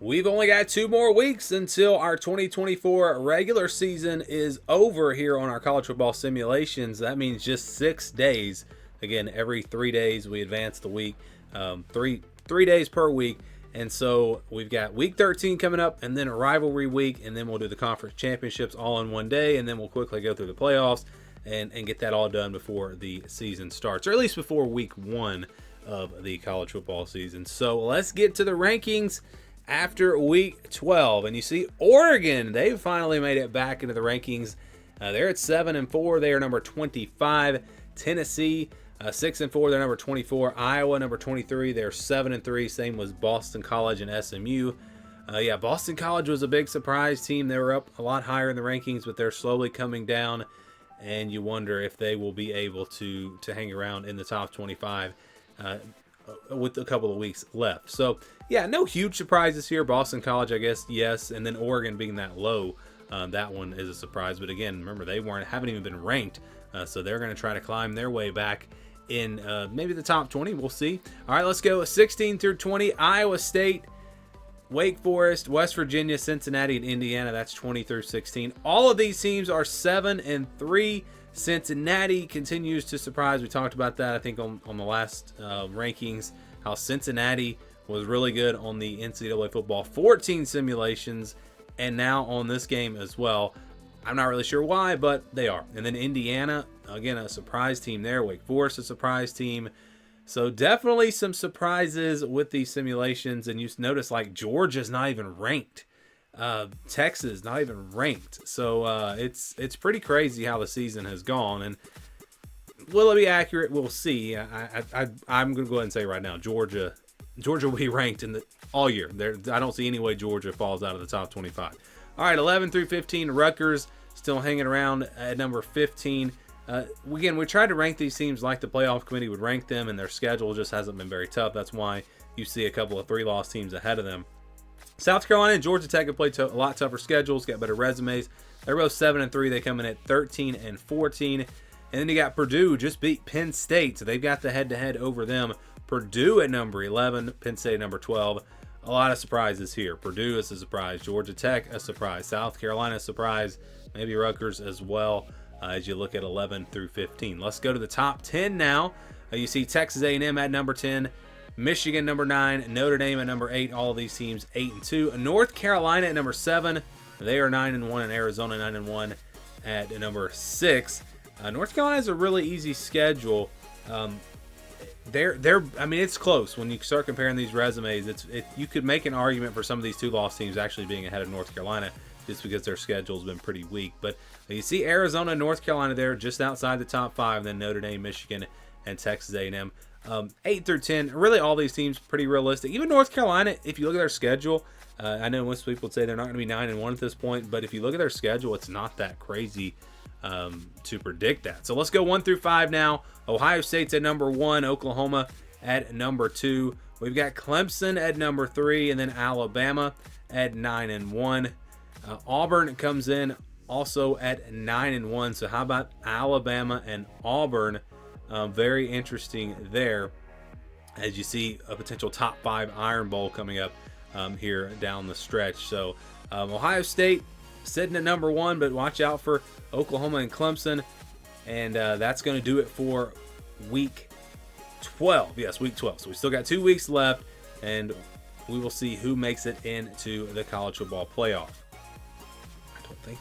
We've only got 2 more weeks until our 2024 regular season is over here on our college football simulations. That means just 6 days. Again, every 3 days we advance the week, three days per week. And so we've got week 13 coming up, and then a rivalry week, and then we'll do the conference championships all in one day, and then we'll quickly go through the playoffs and get that all done before the season starts, or at least before week 1 of the college football season. So let's get to the rankings after week 12, and you see Oregon, they've finally made it back into the rankings. They're at 7-4, they are number 25. Tennessee 6-4, they're number 24. Iowa number 23, they're 7-3. Same was Boston College and SMU. Boston College was a big surprise team. They were up a lot higher in the rankings, but they're slowly coming down, and you wonder if they will be able to hang around in the top 25 with a couple of weeks left. So yeah, no huge surprises here. Boston College, I guess, yes, and then Oregon being that low, that one is a surprise. But again, remember, they haven't even been ranked, so they're going to try to climb their way back in maybe the top 20. We'll see. All right, let's go 16 through 20. Iowa State, Wake Forest, West Virginia, Cincinnati, and Indiana. That's 20 through 16. All of these teams are 7-3. Cincinnati continues to surprise. We talked about that, I think, on the last rankings, how Cincinnati was really good on the NCAA football 14 simulations, and now on this game as well. I'm not really sure why, but they are. And then Indiana, again, a surprise team there. Wake Forest, a surprise team. So definitely some surprises with these simulations. And you notice, like, Georgia's not even ranked. Texas not even ranked. So it's pretty crazy how the season has gone. And will it be accurate? We'll see. I'm going to go ahead and say right now, Georgia will be ranked in all year. I don't see any way Georgia falls out of the top 25. All right, 11 through 15, Rutgers still hanging around at number 15. Again, we tried to rank these teams like the playoff committee would rank them, and their schedule just hasn't been very tough. That's why you see a couple of 3-loss teams ahead of them. South Carolina and Georgia Tech have played a lot tougher schedules, got better resumes. They're both 7-3. They come in at 13-14. And then you got Purdue, just beat Penn State, so they've got the head-to-head over them. Purdue at number 11, Penn State at number 12. A lot of surprises here. Purdue is a surprise. Georgia Tech, a surprise. South Carolina, a surprise. Maybe Rutgers as well, as you look at 11 through 15. Let's go to the top 10 now. You see Texas A&M at number 10. Michigan number 9, Notre Dame at number 8. All of these teams 8-2. North Carolina at number 7. They are 9-1, and Arizona 9-1 at number 6. North Carolina has a really easy schedule. I mean, it's close when you start comparing these resumes. You could make an argument for some of these 2-loss teams actually being ahead of North Carolina just because their schedule's been pretty weak. But you see Arizona and North Carolina there just outside the top 5, then Notre Dame, Michigan, and Texas A&M. 8 through 10, really all these teams pretty realistic. Even North Carolina, if you look at their schedule, I know most people would say they're not going to be 9-1 at this point, but if you look at their schedule, it's not that crazy to predict that. So let's go 1 through 5 now. Ohio State's at number 1, Oklahoma at number 2. We've got Clemson at number 3, and then Alabama at 9-1. Auburn comes in also at 9-1. So how about Alabama and Auburn? Very interesting there, as you see a potential top 5 Iron Bowl coming up here down the stretch. So Ohio State sitting at number 1, but watch out for Oklahoma and Clemson. And that's going to do it for week 12. Yes, week 12. So we still got 2 weeks left, and we will see who makes it into the college football playoff. I don't think